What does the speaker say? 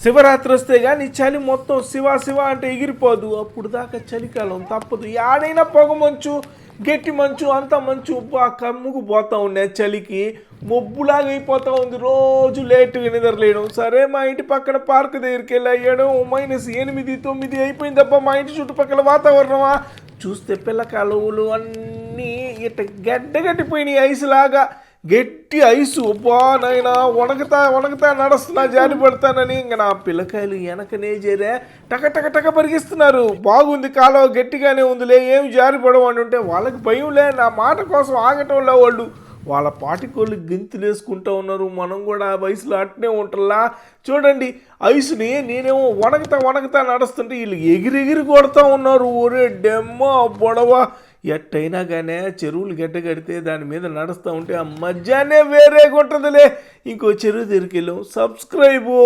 శివరాత్రి వస్తే కానీ చలి మొత్తం శివ శివ అంటే ఎగిరిపోదు. అప్పుడు దాకా చలికాలం తప్పదు. ఆడైనా పొగ మంచు, గట్టి మంచు, అంత మంచు కమ్ముకు పోతా ఉన్నాయి. చలికి మొబ్బులాగా అయిపోతూ ఉంది. రోజు లేటుగా నిద్రలేయడం. సరే మా ఇంటి పక్కన పార్క్ దగ్గరికి వెళ్ళి అయ్యాడు -8, 9 అయిపోయింది తప్ప మా ఇంటి చుట్టుపక్కల వాతావరణమా చూస్తే పిల్ల కాలువలు అన్నీ ఇట్ట గడ్డగట్టిపోయినాయి. ఐసులాగా గట్టి ఐసు. అబ్బా నాయనా వణకతా నడుస్తున్నా జారి పడతానని. ఇంకా నా పిల్లకాయలు వెనకనే చేరే టక పరిగిస్తున్నారు. బాగుంది కాలువ గట్టిగానే ఉందిలే, ఏమి జారి పడవని ఉంటే వాళ్ళకి భయంలే. నా మాట కోసం ఆగటంలో వాళ్ళ పాటికోళ్ళు గెంతులు వేసుకుంటూ ఉన్నారు. మనం కూడా ఆ వయసులో అట్నే ఉంటల్లా. చూడండి ఐసుని నేనేమో వణకతా నడుస్తుంటే వీళ్ళు ఎగిరి కొడతా ఉన్నారు. ఒరే డెమ్మ బొడవ. ఎట్టయినా కానీ చెరువులు గడ్డ కడితే దాని మీద నడుస్తూ ఉంటే ఆ మధ్యాహ్నే వేరేగా ఉంటుందిలే. ఇంకో చెరువు దగ్గరికి వెళ్ళాం. సబ్స్క్రైబు.